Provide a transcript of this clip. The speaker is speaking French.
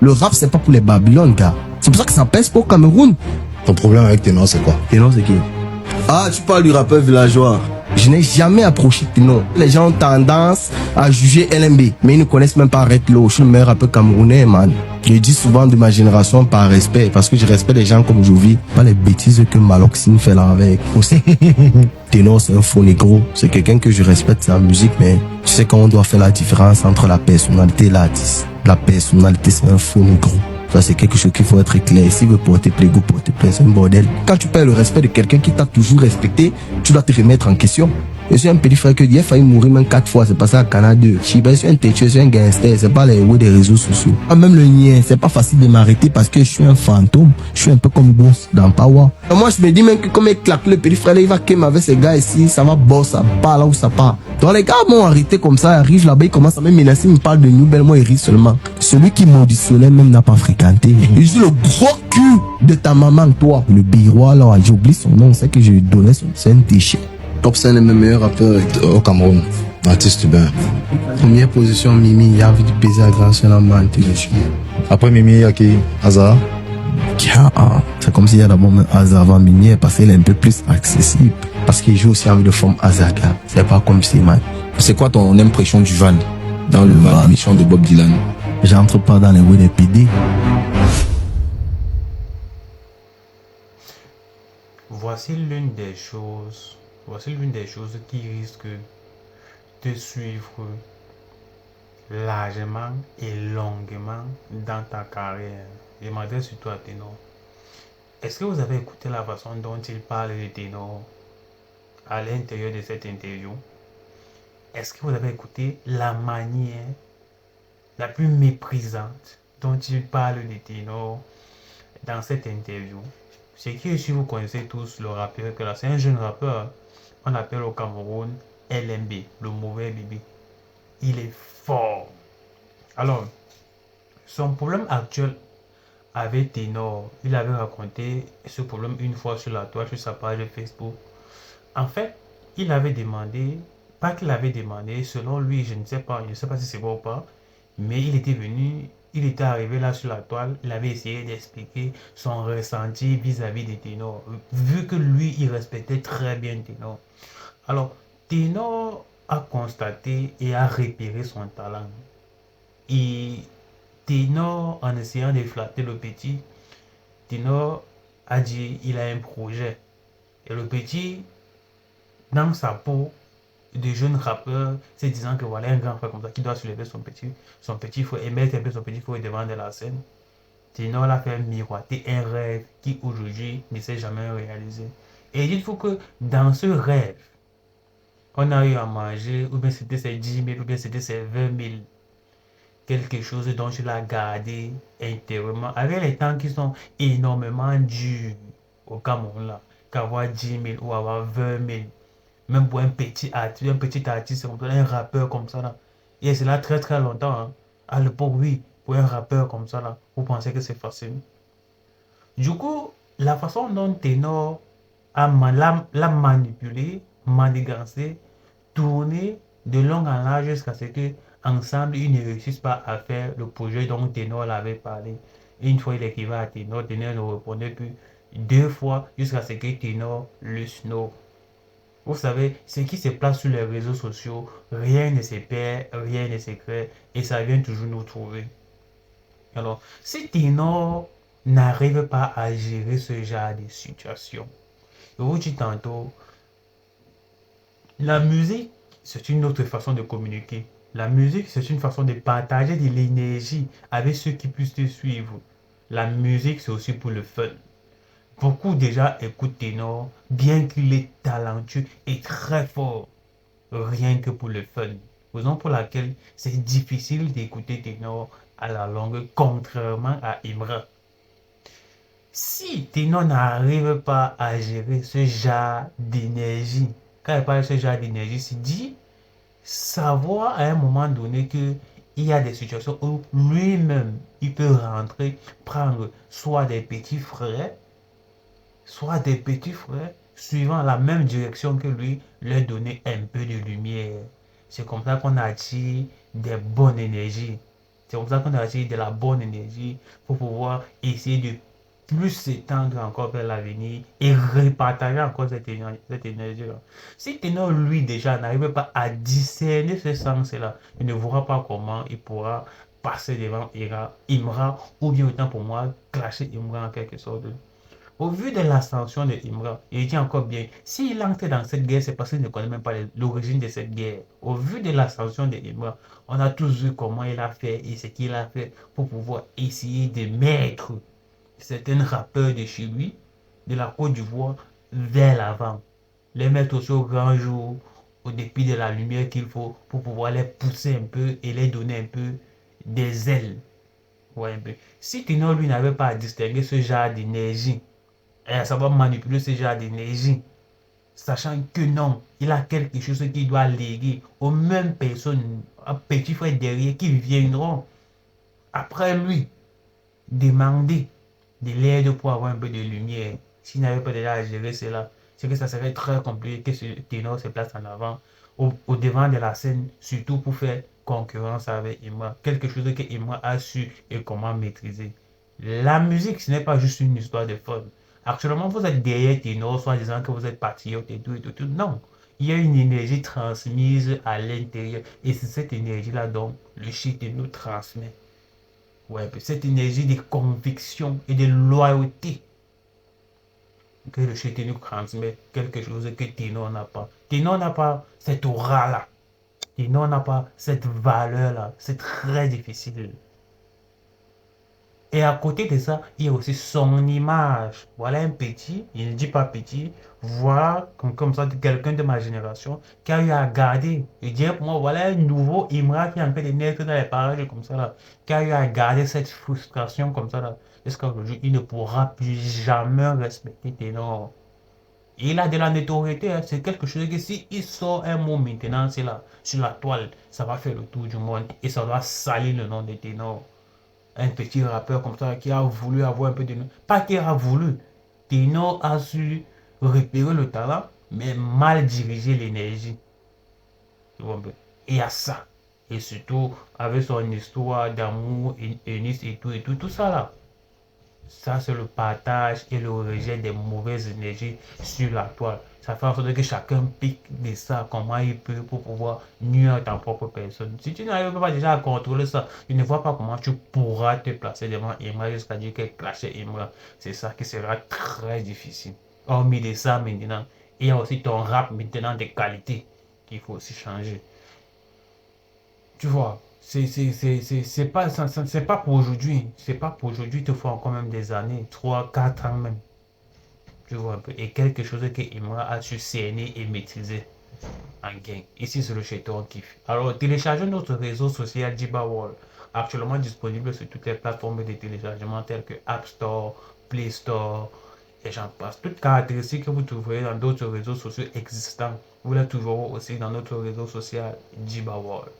Le rap, c'est pas pour les Babylone, gars. C'est pour ça que ça pèse pas au Cameroun. Ton problème avec Ténor, c'est quoi? Ténor, c'est qui? Ah, tu parles du rappeur villageois. Je n'ai jamais approché Ténor. Les gens ont tendance à juger LMB, mais ils ne connaissent même pas Red Low. Je suis le meilleur rappeur camerounais, man. Je dis souvent de ma génération par respect, parce que je respecte les gens comme Jovi, pas les bêtises que Maloxine fait là avec. Ténor, c'est un faux négro. C'est quelqu'un que je respecte sa musique, mais tu sais qu'on doit faire la différence entre la personnalité et l'artiste. La personnalité, c'est un faux négro. Ça, c'est quelque chose qu'il faut être clair. S'il veut porter plainte, porter plainte, c'est un bordel. Quand tu perds le respect de quelqu'un qui t'a toujours respecté, tu dois te remettre en question. Je suis un petit frère que j'ai failli mourir même 4 fois, c'est passé à Canada 2. Je suis un têtu, je suis un gangster, c'est pas les héros des réseaux sociaux. Ah, même le nien, c'est pas facile de m'arrêter parce que je suis un fantôme. Je suis un peu comme Boss dans Power. Moi, je me dis même que comme il claque le petit frère, il va kem avec ces gars ici, ça va boss, ça part là où ça part. Donc les gars m'ont arrêté comme ça, arrive là-bas, il commence à me menacer, il me parle de New Belle, moi il rit seulement. Celui qui m'auditionnait même n'a pas fréquenté. Il dit le gros cul de ta maman, toi. Le biroir là, j'oublie son nom, c'est que je lui donnais son, c'est un déchet. Top 5 de mes meilleurs rappeurs Au Cameroun, artiste urbain. Première position, Mimi, il a envie de baiser à grand sur la menthe, je suis. Après Mimi, il y a qui? Hazard. C'est comme s'il y a d'abord un Hazard avant Mimi, parce qu'il est un peu plus accessible. Parce qu'il joue aussi en de forme Azaga. C'est pas comme si, man. C'est quoi ton impression du van dans le van, l'émission de Bob Dylan? J'entre pas dans les roues des PD. Voici l'une des choses qui risque de suivre largement et longuement dans ta carrière. Je m'adresse surtout à Ténor. Est-ce que vous avez écouté la façon dont il parle de Ténor à l'intérieur de cette interview? Est-ce que vous avez écouté la manière la plus méprisante dont il parle de Ténor dans cette interview? C'est que si vous connaissez tous le rappeur que là, c'est un jeune rappeur, on appelle au Cameroun LMB, le mauvais bébé. Il est fort. Alors, son problème actuel avec Ténor, il avait raconté ce problème une fois sur la toile, sur sa page Facebook. En fait, il avait demandé, pas qu'il avait demandé, selon lui, je ne sais pas si c'est bon ou pas, mais il était arrivé là sur la toile, il avait essayé d'expliquer son ressenti vis-à-vis de Ténor, vu que lui, il respectait très bien Ténor. Alors, Ténor a constaté et a repéré son talent. Et Ténor, en essayant de flatter le petit, Ténor a dit il a un projet. Et le petit, dans sa peau de jeune rappeur, se disant que voilà un grand frère comme ça qui doit soulever son petit frère et mettre un peu son petit frère devant de la scène. Ténor l'a fait miroiter un rêve qui aujourd'hui ne s'est jamais réalisé. Et il faut que dans ce rêve, on a eu à manger, ou bien c'était ses 10 000, ou bien c'était ses 20 000. Quelque chose dont je l'ai gardé intérieurement. Avec les temps qui sont énormément durs au Cameroun là, qu'avoir 10 000 ou avoir 20 000. Même pour un petit artiste, un rappeur comme ça là. Et c'est là très très longtemps. Hein. À l'époque, oui, pour un rappeur comme ça là, vous pensez que c'est facile. Du coup, la façon dont Ténor l'a manipulé, manigancé, tourné de long en large jusqu'à ce que ensemble ils ne réussissent pas à faire le projet dont Ténor l'avait parlé. Et une fois il écrivait à Ténor, Ténor ne répondait plus 2 fois jusqu'à ce que Ténor le snow. Vous savez, ce qui se place sur les réseaux sociaux, rien ne se perd, rien ne se crée et ça vient toujours nous trouver. Alors, si Ténor n'arrive pas à gérer ce genre de situation, je vous dis tantôt, la musique, c'est une autre façon de communiquer. La musique, c'est une façon de partager de l'énergie avec ceux qui puissent te suivre. La musique, c'est aussi pour le fun. Beaucoup déjà écoutent Ténor, bien qu'il est talentueux et très fort, rien que pour le fun. Raison pour laquelle c'est difficile d'écouter Ténor à la longue, contrairement à Imra. Si Ténor n'arrive pas à gérer ce genre d'énergie, quand il parle de ce genre d'énergie, c'est dit savoir à un moment donné que il y a des situations où lui-même, il peut rentrer, prendre soit des petits frères, suivant la même direction que lui, leur donner un peu de lumière. C'est comme ça qu'on attire des bonnes énergies. C'est comme ça qu'on a de la bonne énergie pour pouvoir essayer de plus s'étendre encore vers l'avenir et repartager encore cette énergie-là. Si Ténor, lui, déjà, n'arrive pas à discerner ce sens-là, il ne verra pas comment il pourra passer devant Imra, ou bien autant pour moi, clasher Imra en quelque sorte. Au vu de l'ascension de Imra, il dit encore bien, s'il entre dans cette guerre, c'est parce qu'il ne connaît même pas l'origine de cette guerre. Au vu de l'ascension de Imra, on a tous vu comment il a fait et ce qu'il a fait pour pouvoir essayer de mettre certains rappeurs de chez lui, de la Côte d'Ivoire, vers l'avant. Les mettre aussi au grand jour, au dépit de la lumière qu'il faut pour pouvoir les pousser un peu et les donner un peu des ailes. Ouais, un peu. Si Ténor, lui, n'avait pas à distinguer ce genre d'énergie, et à savoir manipuler ce genre d'énergie, sachant que non, il a quelque chose qu'il doit léguer aux mêmes personnes, un petit frère derrière qui viendront après lui demander de l'aide pour avoir un peu de lumière. S'il n'avait pas déjà à gérer cela, c'est que ça serait très compliqué que ce ténor se place en avant, au devant de la scène, surtout pour faire concurrence avec Imra. Quelque chose que Imra a su et comment maîtriser. La musique, ce n'est pas juste une histoire de fun. Actuellement, vous êtes derrière ténor, soit disant que vous êtes patriote et tout et tout, tout. Non. Il y a une énergie transmise à l'intérieur. Et c'est cette énergie-là dont le shit nous transmet. Ouais, cette énergie de conviction et de loyauté que le shit nous transmet. Quelque chose que Ténor n'a pas. Ténor n'a pas cette aura-là. Ténor n'a pas cette valeur-là. C'est très difficile. Et à côté de ça, il y a aussi son image. Voilà un petit, il ne dit pas petit, voilà comme ça quelqu'un de ma génération qui a eu à garder. Et dire pour moi, voilà un nouveau Imra qui est en train de naître dans les parages comme ça là, qui a eu à garder cette frustration comme ça là. Jusqu'à aujourd'hui, il ne pourra plus jamais respecter Ténor. Il a de la notoriété, hein. C'est quelque chose que si il sort un mot maintenant, c'est là, sur la toile, ça va faire le tour du monde et ça doit salir le nom de Ténor. Un petit rappeur comme ça qui a voulu avoir un peu de... Pas qu'il a voulu. Ténor a su repérer le talent, mais mal diriger l'énergie. Tu vois un peu. Et à ça. Et surtout, avec son histoire d'amour, Eunice et tout ça là. Ça, c'est le partage et le rejet des mauvaises énergies sur la toile. Ça fait en sorte que chacun pique de ça, comment il peut pour pouvoir nuire à ta propre personne. Si tu n'arrives pas déjà à contrôler ça, tu ne vois pas comment tu pourras te placer devant Imra jusqu'à dire qu'elle clashait Imra. C'est ça qui sera très difficile. Hormis de ça maintenant, il y a aussi ton rap maintenant de qualité qu'il faut aussi changer. Tu vois, c'est pas pour aujourd'hui. C'est pas pour aujourd'hui, il te faut encore même des années, 3 4 ans même. Tu vois un peu. Et quelque chose que Imra a su cerner et maîtriser en gain. Ici, c'est le Chéton Kiff. Alors, téléchargez notre réseau social Jiba World, actuellement disponible sur toutes les plateformes de téléchargement telles que App Store, Play Store, et j'en passe. Toutes caractéristiques que vous trouverez dans d'autres réseaux sociaux existants, vous les trouverez aussi dans notre réseau social Jiba World.